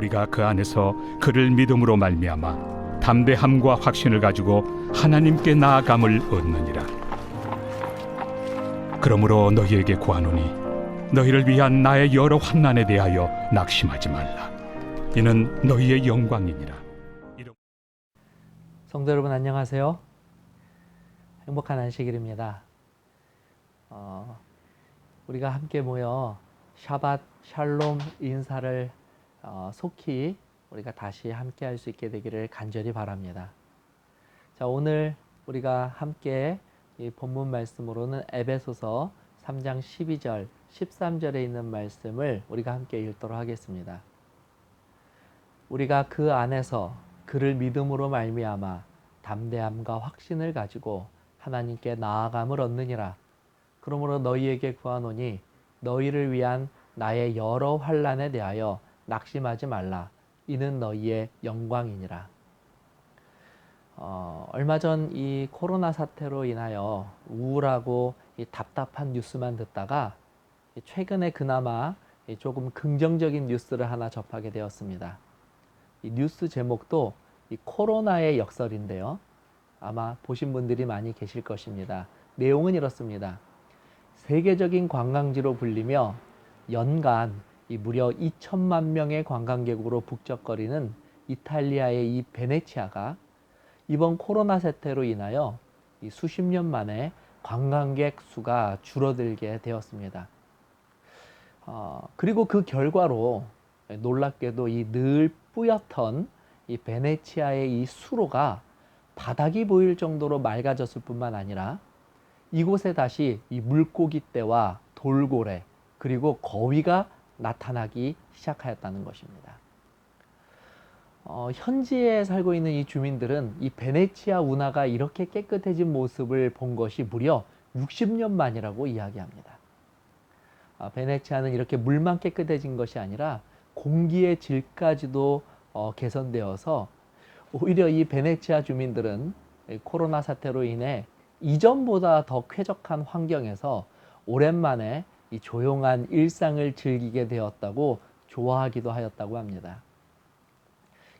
우리가 그 안에서 그를 믿음으로 말미암아 담대함과 확신을 가지고 하나님께 나아감을 얻느니라. 그러므로 너희에게 구하노니 너희를 위한 나의 여러 환난에 대하여 낙심하지 말라. 이는 너희의 영광이니라. 성도 여러분 안녕하세요. 행복한 안식일입니다. 우리가 함께 모여 샤밧 샬롬 인사를 속히 우리가 다시 함께 할 수 있게 되기를 간절히 바랍니다. 자, 오늘 우리가 함께 이 본문 말씀으로는 에베소서 3장 12절, 13절에 있는 말씀을 우리가 함께 읽도록 하겠습니다. 우리가 그 안에서 그를 믿음으로 말미암아 담대함과 확신을 가지고 하나님께 나아감을 얻느니라. 그러므로 너희에게 구하노니 너희를 위한 나의 여러 환난에 대하여 낙심하지 말라. 이는 너희의 영광이니라. 얼마 전 이 코로나 사태로 인하여 우울하고 이 답답한 뉴스만 듣다가 최근에 그나마 조금 긍정적인 뉴스를 하나 접하게 되었습니다. 이 뉴스 제목도 이 코로나의 역설인데요. 아마 보신 분들이 많이 계실 것입니다. 내용은 이렇습니다. 세계적인 관광지로 불리며 연간 이 무려 2천만 명의 관광객으로 북적거리는 이탈리아의 이 베네치아가 이번 코로나 사태로 인하여 이 수십 년 만에 관광객 수가 줄어들게 되었습니다. 그리고 그 결과로 놀랍게도 이 늘 뿌옇던 이 베네치아의 이 수로가 바닥이 보일 정도로 맑아졌을 뿐만 아니라 이곳에 다시 이 물고기떼와 돌고래 그리고 거위가 나타나기 시작하였다는 것입니다. 현지에 살고 있는 이 주민들은 이 베네치아 운하가 이렇게 깨끗해진 모습을 본 것이 무려 60년 만이라고 이야기합니다. 베네치아는 이렇게 물만 깨끗해진 것이 아니라 공기의 질까지도 개선되어서 오히려 이 베네치아 주민들은 코로나 사태로 인해 이전보다 더 쾌적한 환경에서 오랜만에 이 조용한 일상을 즐기게 되었다고 좋아하기도 하였다고 합니다.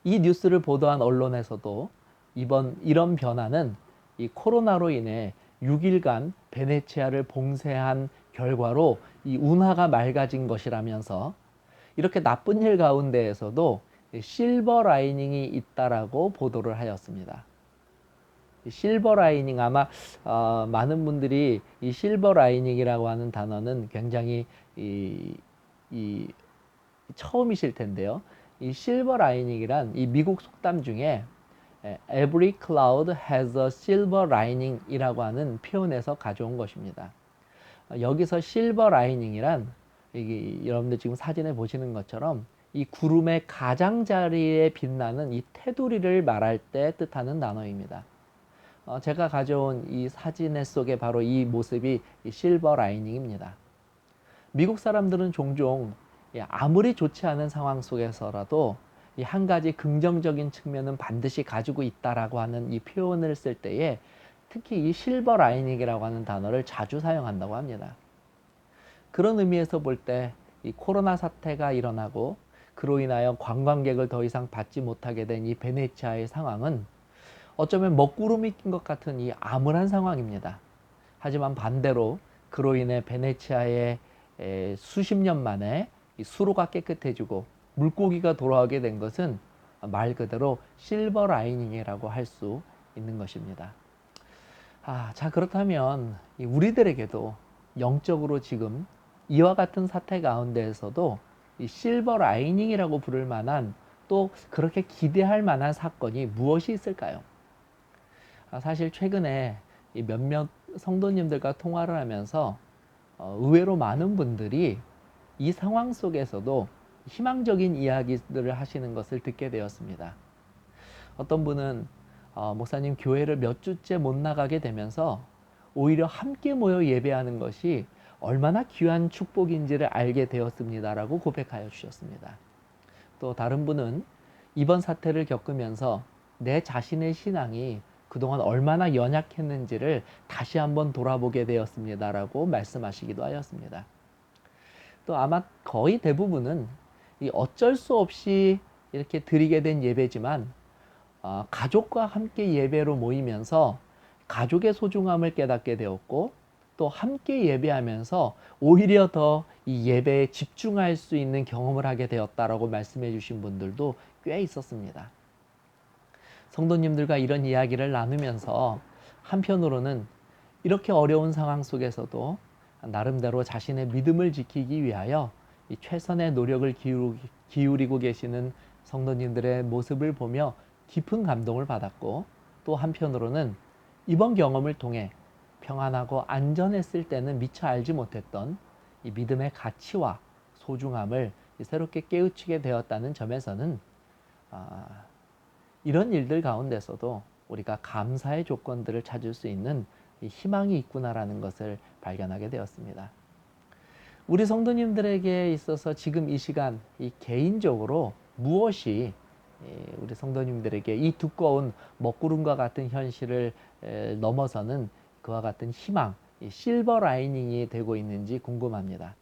이 뉴스를 보도한 언론에서도 이런 변화는 이 코로나로 인해 6일간 베네치아를 봉쇄한 결과로 이 운하가 맑아진 것이라면서 이렇게 나쁜 일 가운데에서도 실버 라이닝이 있다라고 보도를 하였습니다. 실버 라이닝 아마 많은 분들이 이 실버 라이닝이라고 하는 단어는 굉장히 처음이실 텐데요. 이 실버 라이닝이란 이 미국 속담 중에 Every cloud has a silver lining이라고 하는 표현에서 가져온 것입니다. 여기서 실버 라이닝이란 여러분들 지금 사진에 보시는 것처럼 이 구름의 가장자리에 빛나는 이 테두리를 말할 때 뜻하는 단어입니다. 제가 가져온 이 사진 속에 바로 이 모습이 이 실버 라이닝입니다. 미국 사람들은 종종 아무리 좋지 않은 상황 속에서라도 이 한 가지 긍정적인 측면은 반드시 가지고 있다라고 하는 이 표현을 쓸 때에 특히 이 실버 라이닝이라고 하는 단어를 자주 사용한다고 합니다. 그런 의미에서 볼 때 이 코로나 사태가 일어나고 그로 인하여 관광객을 더 이상 받지 못하게 된 이 베네치아의 상황은 어쩌면 먹구름이 낀 것 같은 이 암울한 상황입니다. 하지만 반대로 그로 인해 베네치아의 수십 년 만에 이 수로가 깨끗해지고 물고기가 돌아오게 된 것은 말 그대로 실버 라이닝이라고 할 수 있는 것입니다. 자, 그렇다면 우리들에게도 영적으로 지금 이와 같은 사태 가운데에서도 이 실버 라이닝이라고 부를 만한 또 그렇게 기대할 만한 사건이 무엇이 있을까요? 사실 최근에 몇몇 성도님들과 통화를 하면서 의외로 많은 분들이 이 상황 속에서도 희망적인 이야기들을 하시는 것을 듣게 되었습니다. 어떤 분은 목사님 교회를 몇 주째 못 나가게 되면서 오히려 함께 모여 예배하는 것이 얼마나 귀한 축복인지를 알게 되었습니다라고 고백하여 주셨습니다. 또 다른 분은 이번 사태를 겪으면서 내 자신의 신앙이 그동안 얼마나 연약했는지를 다시 한번 돌아보게 되었습니다라고 말씀하시기도 하였습니다. 또 아마 거의 대부분은 이 어쩔 수 없이 이렇게 드리게 된 예배지만 가족과 함께 예배로 모이면서 가족의 소중함을 깨닫게 되었고 또 함께 예배하면서 오히려 더 이 예배에 집중할 수 있는 경험을 하게 되었다라고 말씀해 주신 분들도 꽤 있었습니다. 성도님들과 이런 이야기를 나누면서 한편으로는 이렇게 어려운 상황 속에서도 나름대로 자신의 믿음을 지키기 위하여 이 최선의 노력을 기울이고 계시는 성도님들의 모습을 보며 깊은 감동을 받았고 또 한편으로는 이번 경험을 통해 평안하고 안전했을 때는 미처 알지 못했던 이 믿음의 가치와 소중함을 새롭게 깨우치게 되었다는 점에서는 이런 일들 가운데서도 우리가 감사의 조건들을 찾을 수 있는 이 희망이 있구나라는 것을 발견하게 되었습니다. 우리 성도님들에게 있어서 지금 이 시간 이 개인적으로 무엇이 우리 성도님들에게 이 두꺼운 먹구름과 같은 현실을 넘어서는 그와 같은 희망, 이 실버 라이닝이 되고 있는지 궁금합니다.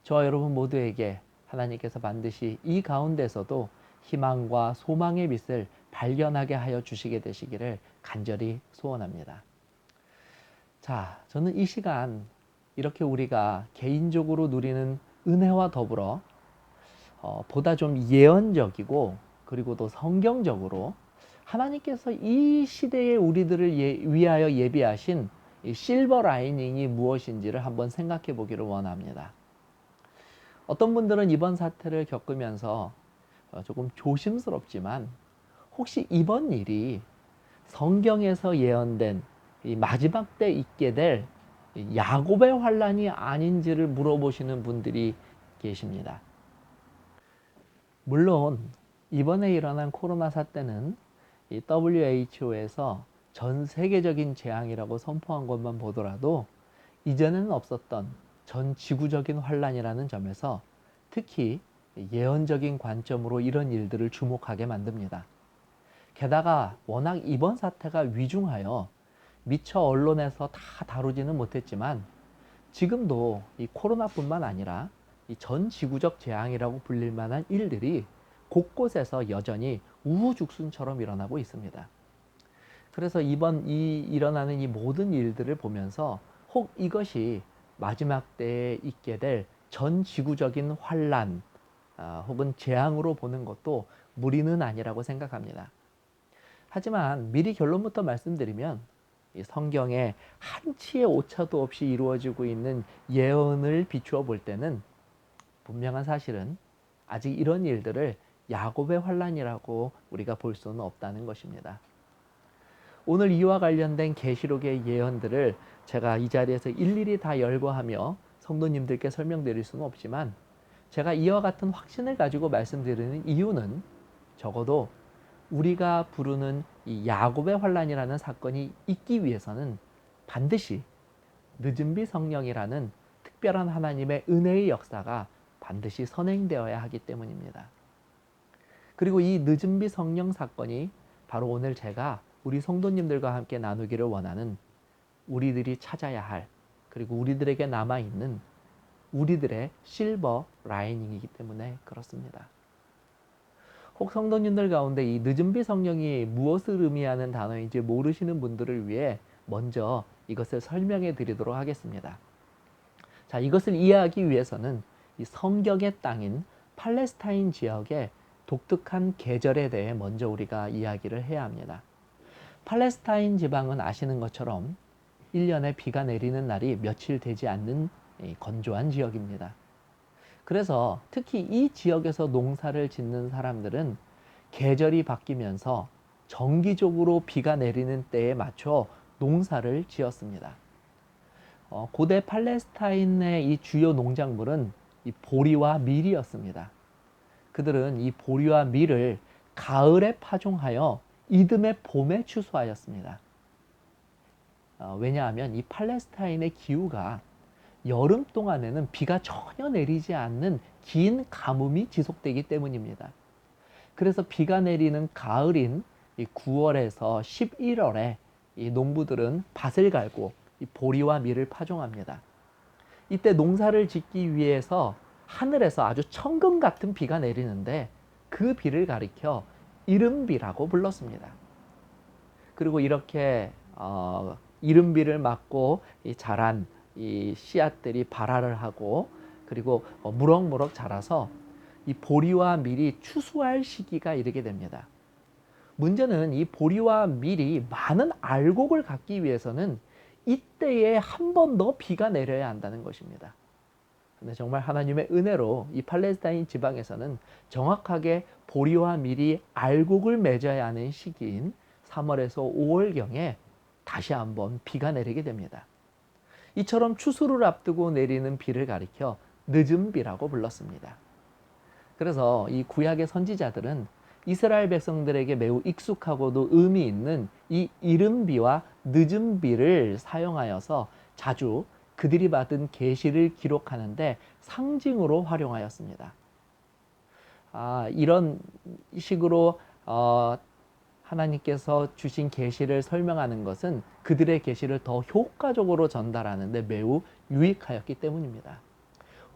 저와 여러분 모두에게 하나님께서 반드시 이 가운데서도 희망과 소망의 빛을 발견하게 하여 주시게 되시기를 간절히 소원합니다. 자, 저는 이 시간 이렇게 우리가 개인적으로 누리는 은혜와 더불어 보다 좀 예언적이고 그리고 또 성경적으로 하나님께서 이 시대의 우리들을 위하여 예비하신 이 실버 라이닝이 무엇인지를 한번 생각해 보기를 원합니다. 어떤 분들은 이번 사태를 겪으면서 조금 조심스럽지만 혹시 이번 일이 성경에서 예언된 이 마지막 때 있게 될 야곱의 환란이 아닌지를 물어보시는 분들이 계십니다. 물론 이번에 일어난 코로나 사태는 이 WHO에서 전 세계적인 재앙이라고 선포한 것만 보더라도 이전에는 없었던 전 지구적인 환란이라는 점에서 특히 예언적인 관점으로 이런 일들을 주목하게 만듭니다. 게다가 워낙 이번 사태가 위중하여 미처 언론에서 다 다루지는 못했지만 지금도 이 코로나뿐만 아니라 이 전 지구적 재앙이라고 불릴 만한 일들이 곳곳에서 여전히 우후죽순처럼 일어나고 있습니다. 그래서 일어나는 이 모든 일들을 보면서 혹 이것이 마지막 때에 있게 될 전 지구적인 환란 혹은 재앙으로 보는 것도 무리는 아니라고 생각합니다. 하지만 미리 결론부터 말씀드리면 이 성경에 한치의 오차도 없이 이루어지고 있는 예언을 비추어 볼 때는 분명한 사실은 아직 이런 일들을 야곱의 환란이라고 우리가 볼 수는 없다는 것입니다. 오늘 이와 관련된 계시록의 예언들을 제가 이 자리에서 일일이 다 열거하며 성도님들께 설명드릴 수는 없지만 제가 이와 같은 확신을 가지고 말씀드리는 이유는 적어도 우리가 부르는 이 야곱의 환란이라는 사건이 있기 위해서는 반드시 늦은비 성령이라는 특별한 하나님의 은혜의 역사가 반드시 선행되어야 하기 때문입니다. 그리고 이 늦은비 성령 사건이 바로 오늘 제가 우리 성도님들과 함께 나누기를 원하는 우리들이 찾아야 할 그리고 우리들에게 남아있는 우리들의 실버 라이닝이기 때문에 그렇습니다. 혹 성도님들 가운데 이 늦은비 성령이 무엇을 의미하는 단어인지 모르시는 분들을 위해 먼저 이것을 설명해 드리도록 하겠습니다. 자, 이것을 이해하기 위해서는 이 성경의 땅인 팔레스타인 지역의 독특한 계절에 대해 먼저 우리가 이야기를 해야 합니다. 팔레스타인 지방은 아시는 것처럼 1년에 비가 내리는 날이 며칠 되지 않는 건조한 지역입니다. 그래서 특히 이 지역에서 농사를 짓는 사람들은 계절이 바뀌면서 정기적으로 비가 내리는 때에 맞춰 농사를 지었습니다. 고대 팔레스타인의 이 주요 농작물은 이 보리와 밀이었습니다. 그들은 이 보리와 밀을 가을에 파종하여 이듬해 봄에 추수하였습니다. 왜냐하면 이 팔레스타인의 기후가 여름 동안에는 비가 전혀 내리지 않는 긴 가뭄이 지속되기 때문입니다. 그래서 비가 내리는 가을인 이 9월에서 11월에 이 농부들은 밭을 갈고 이 보리와 밀을 파종합니다. 이때 농사를 짓기 위해서 하늘에서 아주 천금 같은 비가 내리는데 그 비를 가리켜 이른비라고 불렀습니다. 그리고 이렇게 이른비를 맞고 자란 이 씨앗들이 발화를 하고 그리고 무럭무럭 자라서 이 보리와 밀이 추수할 시기가 이르게 됩니다. 문제는 이 보리와 밀이 많은 알곡을 갖기 위해서는 이때에 한 번 더 비가 내려야 한다는 것입니다. 근데 정말 하나님의 은혜로 이 팔레스타인 지방에서는 정확하게 보리와 밀이 알곡을 맺어야 하는 시기인 3월에서 5월경에 다시 한번 비가 내리게 됩니다. 이처럼 추수를 앞두고 내리는 비를 가리켜 늦은 비라고 불렀습니다. 그래서 이 구약의 선지자들은 이스라엘 백성들에게 매우 익숙하고도 의미 있는 이 이른 비와 늦은 비를 사용하여서 자주 그들이 받은 계시를 기록하는데 상징으로 활용하였습니다. 이런 식으로 하나님께서 주신 계시를 설명하는 것은 그들의 계시를 더 효과적으로 전달하는 데 매우 유익하였기 때문입니다.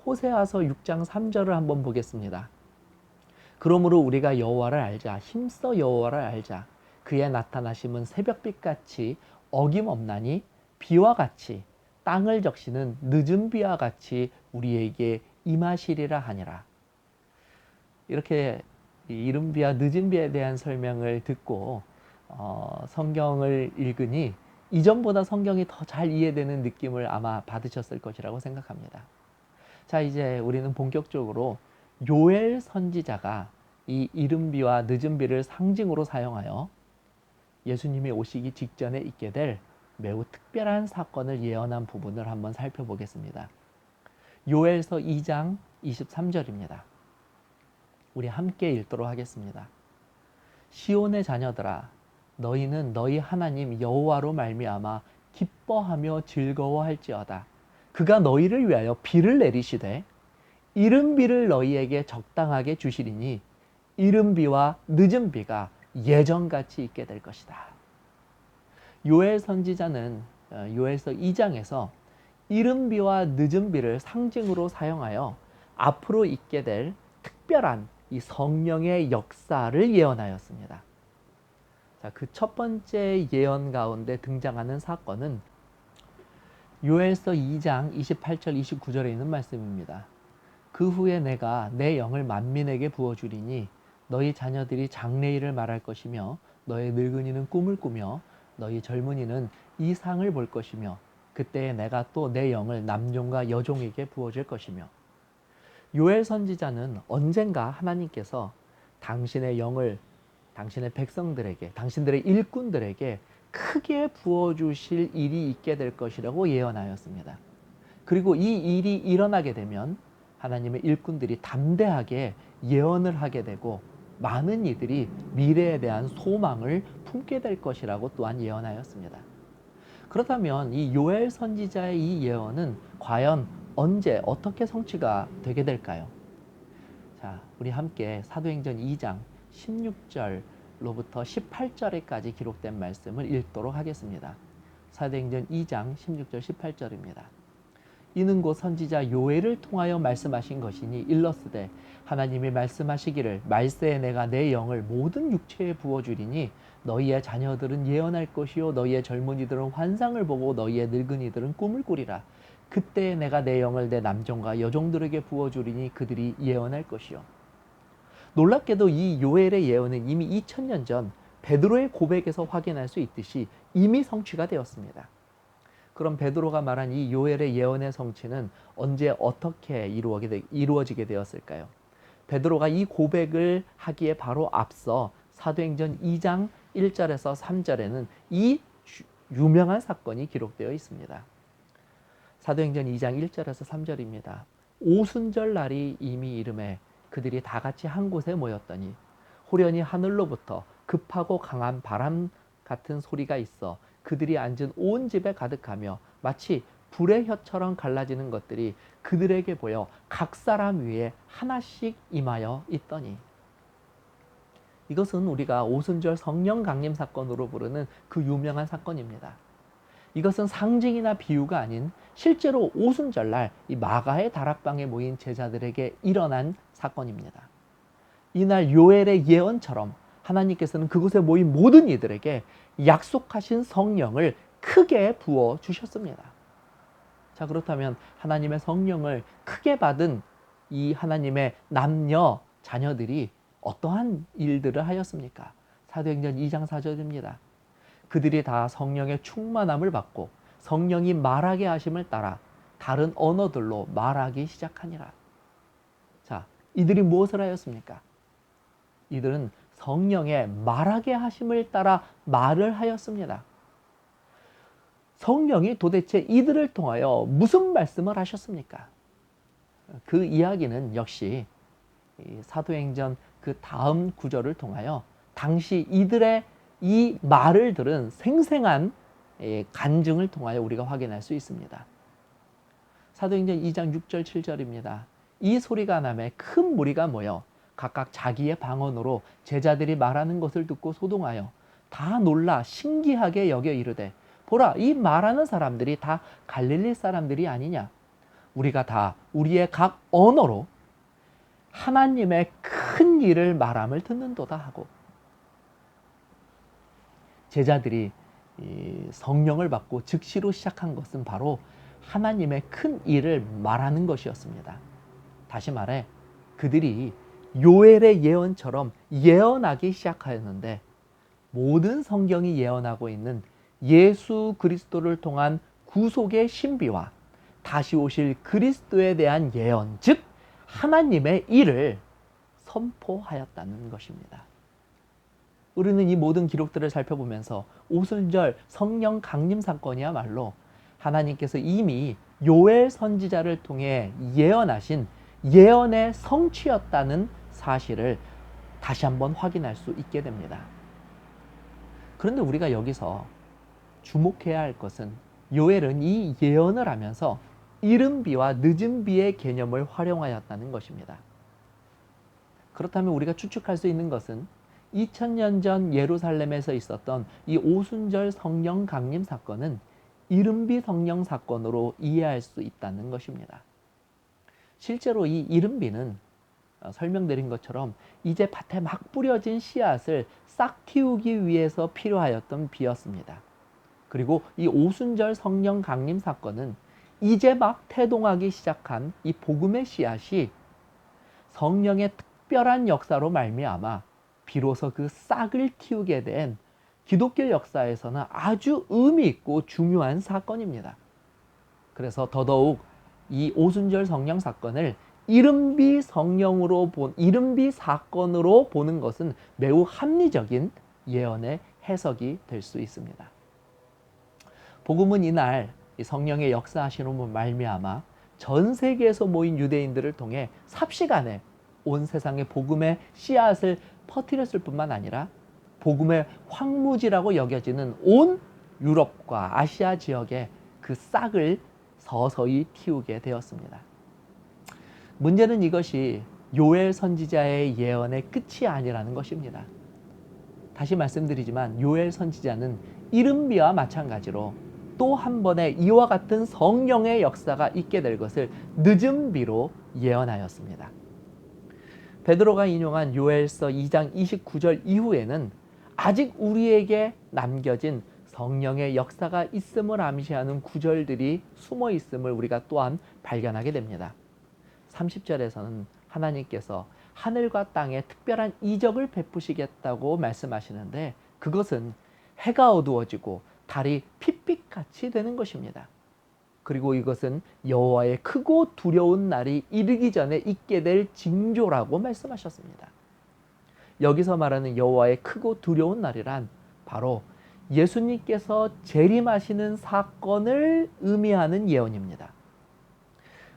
호세아서 6장 3절을 한번 보겠습니다. 그러므로 우리가 여호와를 알자. 힘써 여호와를 알자. 그의 나타나심은 새벽빛같이 어김없나니 비와 같이 땅을 적시는 늦은 비와 같이 우리에게 임하시리라 하니라. 이렇게 이른 비와 늦은 비에 대한 설명을 듣고 성경을 읽으니 이전보다 성경이 더 잘 이해되는 느낌을 아마 받으셨을 것이라고 생각합니다. 자, 이제 우리는 본격적으로 요엘 선지자가 이 이른 비와 늦은 비를 상징으로 사용하여 예수님이 오시기 직전에 있게 될 매우 특별한 사건을 예언한 부분을 한번 살펴보겠습니다. 요엘서 2장 23절입니다. 우리 함께 읽도록 하겠습니다. 시온의 자녀들아, 너희는 너희 하나님 여호와로 말미암아 기뻐하며 즐거워할지어다. 그가 너희를 위하여 비를 내리시되 이른 비를 너희에게 적당하게 주시리니 이른 비와 늦은 비가 예전같이 있게 될 것이다. 요엘 선지자는 요엘서 2장에서 이른 비와 늦은 비를 상징으로 사용하여 앞으로 있게 될 특별한 이 성령의 역사를 예언하였습니다. 자, 그 첫 번째 예언 가운데 등장하는 사건은 요엘서 2장 28절 29절에 있는 말씀입니다. 그 후에 내가 내 영을 만민에게 부어주리니 너희 자녀들이 장래일을 말할 것이며 너희 늙은이는 꿈을 꾸며 너희 젊은이는 이상을 볼 것이며 그때에 내가 또 내 영을 남종과 여종에게 부어줄 것이며. 요엘 선지자는 언젠가 하나님께서 당신의 영을 당신의 백성들에게, 당신들의 일꾼들에게 크게 부어주실 일이 있게 될 것이라고 예언하였습니다. 그리고 이 일이 일어나게 되면 하나님의 일꾼들이 담대하게 예언을 하게 되고 많은 이들이 미래에 대한 소망을 품게 될 것이라고 또한 예언하였습니다. 그렇다면 이 요엘 선지자의 이 예언은 과연 언제 어떻게 성취가 되게 될까요? 자, 우리 함께 사도행전 2장 16절로부터 18절에까지 기록된 말씀을 읽도록 하겠습니다. 사도행전 2장 16절 18절입니다. 이는 곧 선지자 요엘을 통하여 말씀하신 것이니 일러스되 하나님이 말씀하시기를 말세에 내가 내 영을 모든 육체에 부어주리니 너희의 자녀들은 예언할 것이요 너희의 젊은이들은 환상을 보고 너희의 늙은이들은 꿈을 꾸리라. 그때에 내가 내 영을 내 남종과 여종들에게 부어주리니 그들이 예언할 것이요. 놀랍게도 이 요엘의 예언은 이미 2000년 전 베드로의 고백에서 확인할 수 있듯이 이미 성취가 되었습니다. 그럼 베드로가 말한 이 요엘의 예언의 성취는 언제 어떻게 이루어지게 되었을까요? 베드로가 이 고백을 하기에 바로 앞서 사도행전 2장 1절에서 3절에는 이 유명한 사건이 기록되어 있습니다. 사도행전 2장 1절에서 3절입니다. 오순절 날이 이미 이름에 그들이 다 같이 한 곳에 모였더니 호련히 하늘로부터 급하고 강한 바람 같은 소리가 있어 그들이 앉은 온 집에 가득하며 마치 불의 혀처럼 갈라지는 것들이 그들에게 보여 각 사람 위에 하나씩 임하여 있더니. 이것은 우리가 오순절 성령 강림 사건으로 부르는 그 유명한 사건입니다. 이것은 상징이나 비유가 아닌 실제로 오순절날 이 마가의 다락방에 모인 제자들에게 일어난 사건입니다. 이날 요엘의 예언처럼 하나님께서는 그곳에 모인 모든 이들에게 약속하신 성령을 크게 부어 주셨습니다. 자, 그렇다면 하나님의 성령을 크게 받은 이 하나님의 남녀 자녀들이 어떠한 일들을 하였습니까? 사도행전 2장 4절입니다. 그들이 다 성령의 충만함을 받고 성령이 말하게 하심을 따라 다른 언어들로 말하기 시작하니라. 자, 이들이 무엇을 하였습니까? 이들은 성령의 말하게 하심을 따라 말을 하였습니다. 성령이 도대체 이들을 통하여 무슨 말씀을 하셨습니까? 그 이야기는 역시 사도행전 그 다음 구절을 통하여 당시 이들의 이 말을 들은 생생한 간증을 통하여 우리가 확인할 수 있습니다. 사도행전 2장 6절 7절입니다. 이 소리가 나매 큰 무리가 모여 각각 자기의 방언으로 제자들이 말하는 것을 듣고 소동하여 다 놀라 신기하게 여겨 이르되 보라, 이 말하는 사람들이 다 갈릴리 사람들이 아니냐? 우리가 다 우리의 각 언어로 하나님의 큰 일을 말함을 듣는도다 하고, 제자들이 성령을 받고 즉시로 시작한 것은 바로 하나님의 큰 일을 말하는 것이었습니다. 다시 말해 그들이 요엘의 예언처럼 예언하기 시작하였는데, 모든 성경이 예언하고 있는 예수 그리스도를 통한 구속의 신비와 다시 오실 그리스도에 대한 예언, 즉 하나님의 일을 선포하였다는 것입니다. 우리는 이 모든 기록들을 살펴보면서 오순절 성령 강림 사건이야말로 하나님께서 이미 요엘 선지자를 통해 예언하신 예언의 성취였다는 사실을 다시 한번 확인할 수 있게 됩니다. 그런데 우리가 여기서 주목해야 할 것은 요엘은 이 예언을 하면서 이른 비와 늦은 비의 개념을 활용하였다는 것입니다. 그렇다면 우리가 추측할 수 있는 것은 2000년 전 예루살렘에서 있었던 이 오순절 성령 강림 사건은 이른비 성령 사건으로 이해할 수 있다는 것입니다. 실제로 이 이른비는 설명드린 것처럼 이제 밭에 막 뿌려진 씨앗을 싹 틔우기 위해서 필요하였던 비였습니다. 그리고 이 오순절 성령 강림 사건은 이제 막 태동하기 시작한 이 복음의 씨앗이 성령의 특별한 역사로 말미암아 비로소 그 싹을 틔우게 된 기독교 역사에서는 아주 의미 있고 중요한 사건입니다. 그래서 더더욱 이 오순절 성령 사건을 이른비 사건으로 보는 것은 매우 합리적인 예언의 해석이 될 수 있습니다. 복음은 이날 성령의 역사하시는 말미암아 전 세계에서 모인 유대인들을 통해 삽시간에 온 세상에 복음의 씨앗을 퍼뜨렸을 뿐만 아니라 복음의 황무지라고 여겨지는 온 유럽과 아시아 지역에 그 싹을 서서히 틔우게 되었습니다. 문제는 이것이 요엘 선지자의 예언의 끝이 아니라는 것입니다. 다시 말씀드리지만 요엘 선지자는 이른비와 마찬가지로 또 한 번의 이와 같은 성령의 역사가 있게 될 것을 늦은 비로 예언하였습니다. 베드로가 인용한 요엘서 2장 29절 이후에는 아직 우리에게 남겨진 성령의 역사가 있음을 암시하는 구절들이 숨어 있음을 우리가 또한 발견하게 됩니다. 30절에서는 하나님께서 하늘과 땅에 특별한 이적을 베푸시겠다고 말씀하시는데, 그것은 해가 어두워지고 달이 핏빛같이 되는 것입니다. 그리고 이것은 여호와의 크고 두려운 날이 이르기 전에 있게 될 징조라고 말씀하셨습니다. 여기서 말하는 여호와의 크고 두려운 날이란 바로 예수님께서 재림하시는 사건을 의미하는 예언입니다.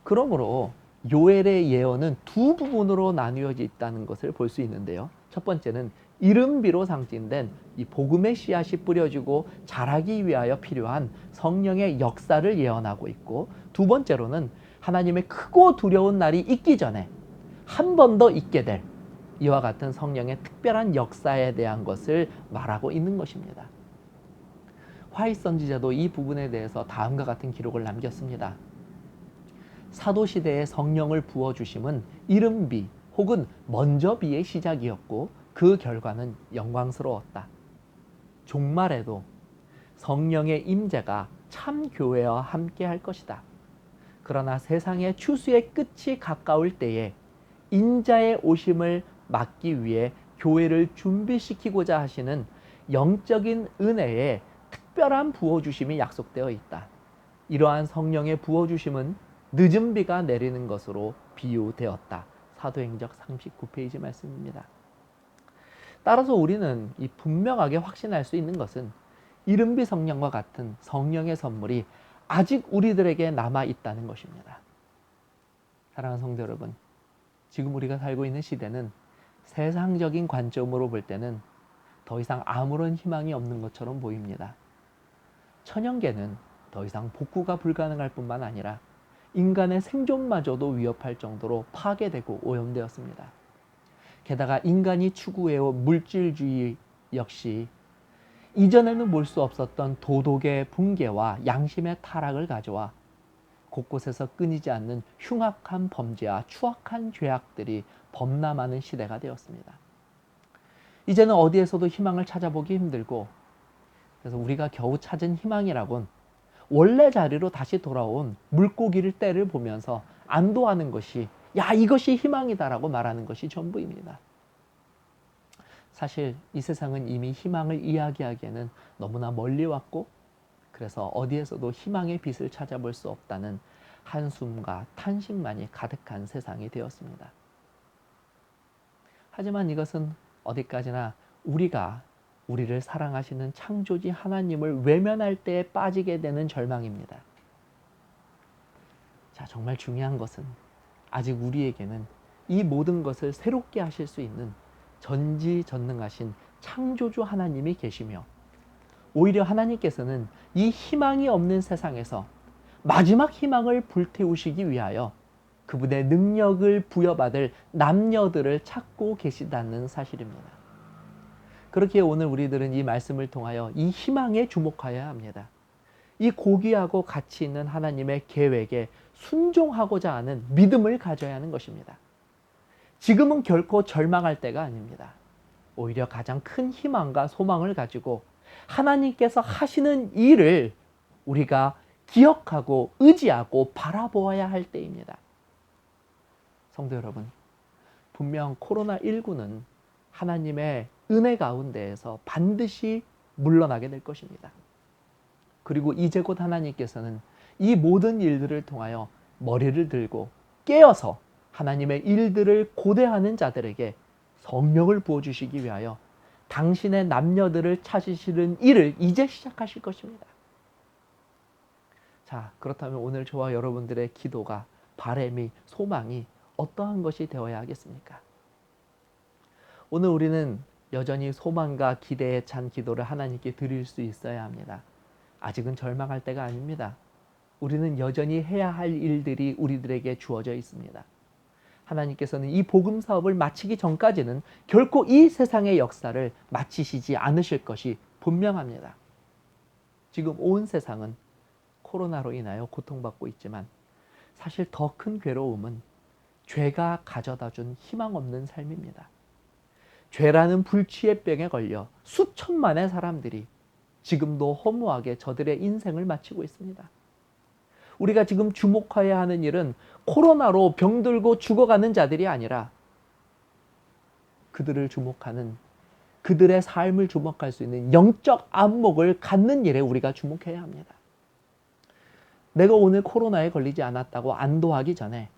그러므로 요엘의 예언은 두 부분으로 나누어져 있다는 것을 볼 수 있는데요. 첫 번째는 이른비로 상징된 이 복음의 씨앗이 뿌려지고 자라기 위하여 필요한 성령의 역사를 예언하고 있고, 두 번째로는 하나님의 크고 두려운 날이 있기 전에 한 번 더 있게 될 이와 같은 성령의 특별한 역사에 대한 것을 말하고 있는 것입니다. 화이 선지자도 이 부분에 대해서 다음과 같은 기록을 남겼습니다. 사도시대에 성령을 부어주심은 이른비 혹은 먼저 비의 시작이었고 그 결과는 영광스러웠다. 종말에도 성령의 임재가 참 교회와 함께 할 것이다. 그러나 세상의 추수의 끝이 가까울 때에 인자의 오심을 막기 위해 교회를 준비시키고자 하시는 영적인 은혜의 특별한 부어주심이 약속되어 있다. 이러한 성령의 부어주심은 늦은 비가 내리는 것으로 비유되었다. 사도행적 39페이지 말씀입니다. 따라서 우리는 이 분명하게 확신할 수 있는 것은 이른비 성령과 같은 성령의 선물이 아직 우리들에게 남아 있다는 것입니다. 사랑하는 성도 여러분, 지금 우리가 살고 있는 시대는 세상적인 관점으로 볼 때는 더 이상 아무런 희망이 없는 것처럼 보입니다. 천연계는 더 이상 복구가 불가능할 뿐만 아니라 인간의 생존마저도 위협할 정도로 파괴되고 오염되었습니다. 게다가 인간이 추구해온 물질주의 역시 이전에는 볼 수 없었던 도덕의 붕괴와 양심의 타락을 가져와 곳곳에서 끊이지 않는 흉악한 범죄와 추악한 죄악들이 범람하는 시대가 되었습니다. 이제는 어디에서도 희망을 찾아보기 힘들고, 그래서 우리가 겨우 찾은 희망이라곤 원래 자리로 다시 돌아온 물고기를 떼를 보면서 안도하는 것이, 야, 이것이 희망이다라고 말하는 것이 전부입니다. 사실 이 세상은 이미 희망을 이야기하기에는 너무나 멀리 왔고, 그래서 어디에서도 희망의 빛을 찾아볼 수 없다는 한숨과 탄식만이 가득한 세상이 되었습니다. 하지만 이것은 어디까지나 우리가 우리를 사랑하시는 창조지 하나님을 외면할 때에 빠지게 되는 절망입니다. 자, 정말 중요한 것은 아직 우리에게는 이 모든 것을 새롭게 하실 수 있는 전지전능하신 창조주 하나님이 계시며, 오히려 하나님께서는 이 희망이 없는 세상에서 마지막 희망을 불태우시기 위하여 그분의 능력을 부여받을 남녀들을 찾고 계시다는 사실입니다. 그렇기에 오늘 우리들은 이 말씀을 통하여 이 희망에 주목하여야 합니다. 이 고귀하고 가치 있는 하나님의 계획에 순종하고자 하는 믿음을 가져야 하는 것입니다. 지금은 결코 절망할 때가 아닙니다. 오히려 가장 큰 희망과 소망을 가지고 하나님께서 하시는 일을 우리가 기억하고 의지하고 바라보아야 할 때입니다. 성도 여러분, 분명 코로나19는 하나님의 은혜 가운데에서 반드시 물러나게 될 것입니다. 그리고 이제 곧 하나님께서는 이 모든 일들을 통하여 머리를 들고 깨어서 하나님의 일들을 고대하는 자들에게 성령을 부어주시기 위하여 당신의 남녀들을 찾으시는 일을 이제 시작하실 것입니다. 자, 그렇다면 오늘 저와 여러분들의 기도가, 바람이, 소망이 어떠한 것이 되어야 하겠습니까? 오늘 우리는 여전히 소망과 기대에 찬 기도를 하나님께 드릴 수 있어야 합니다. 아직은 절망할 때가 아닙니다. 우리는 여전히 해야 할 일들이 우리들에게 주어져 있습니다. 하나님께서는 이 복음 사업을 마치기 전까지는 결코 이 세상의 역사를 마치시지 않으실 것이 분명합니다. 지금 온 세상은 코로나로 인하여 고통받고 있지만 사실 더 큰 괴로움은 죄가 가져다준 희망 없는 삶입니다. 죄라는 불치의 병에 걸려 수천만의 사람들이 지금도 허무하게 저들의 인생을 마치고 있습니다. 우리가 지금 주목해야 하는 일은 코로나로 병들고 죽어가는 자들이 아니라 그들을 주목하는, 그들의 삶을 주목할 수 있는 영적 안목을 갖는 일에 우리가 주목해야 합니다. 내가 오늘 코로나에 걸리지 않았다고 안도하기 전에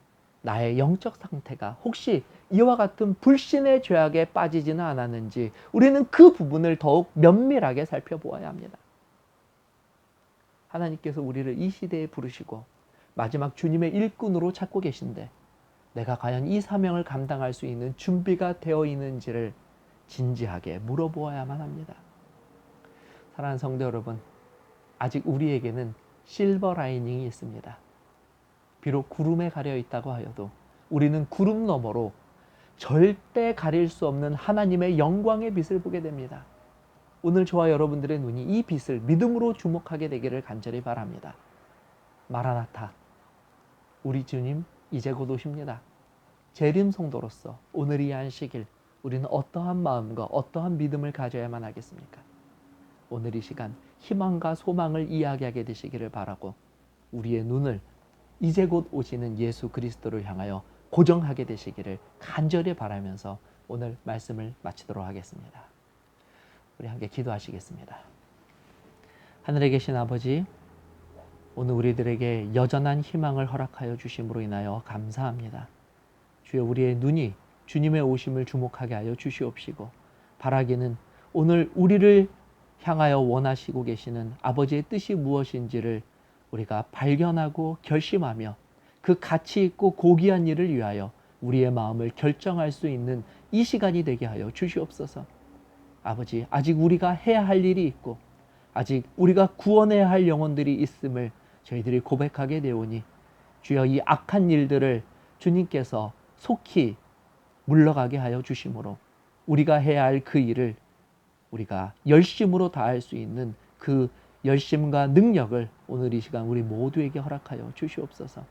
나의 영적 상태가 혹시 이와 같은 불신의 죄악에 빠지지는 않았는지 우리는 그 부분을 더욱 면밀하게 살펴보아야 합니다. 하나님께서 우리를 이 시대에 부르시고 마지막 주님의 일꾼으로 찾고 계신데 내가 과연 이 사명을 감당할 수 있는 준비가 되어 있는지를 진지하게 물어보아야만 합니다. 사랑하는 성도 여러분, 아직 우리에게는 실버 라이닝이 있습니다. 비록 구름에 가려 있다고 하여도 우리는 구름 너머로 절대 가릴 수 없는 하나님의 영광의 빛을 보게 됩니다. 오늘 저와 여러분들의 눈이 이 빛을 믿음으로 주목하게 되기를 간절히 바랍니다. 마라나타, 우리 주님 이제 곧 오십니다. 재림 성도로서 오늘 이 안식일 우리는 어떠한 마음과 어떠한 믿음을 가져야만 하겠습니까? 오늘 이 시간 희망과 소망을 이야기하게 되시기를 바라고 우리의 눈을 이제 곧 오시는 예수 그리스도를 향하여 고정하게 되시기를 간절히 바라면서 오늘 말씀을 마치도록 하겠습니다. 우리 함께 기도하시겠습니다. 하늘에 계신 아버지, 오늘 우리들에게 여전한 희망을 허락하여 주심으로 인하여 감사합니다. 주여, 우리의 눈이 주님의 오심을 주목하게 하여 주시옵시고, 바라기는 오늘 우리를 향하여 원하시고 계시는 아버지의 뜻이 무엇인지를 우리가 발견하고 결심하며 그 가치 있고 고귀한 일을 위하여 우리의 마음을 결정할 수 있는 이 시간이 되게 하여 주시옵소서. 아버지, 아직 우리가 해야 할 일이 있고 아직 우리가 구원해야 할 영혼들이 있음을 저희들이 고백하게 되오니 주여, 이 악한 일들을 주님께서 속히 물러가게 하여 주심으로 우리가 해야 할 그 일을 우리가 열심으로 다할 수 있는 그 열심과 능력을 오늘 이 시간 우리 모두에게 허락하여 주시옵소서.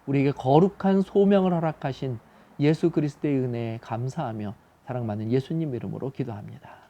우리에게 거룩한 소명을 허락하신 예수 그리스도의 은혜에 감사하며 사랑 많은 예수님 이름으로 기도합니다.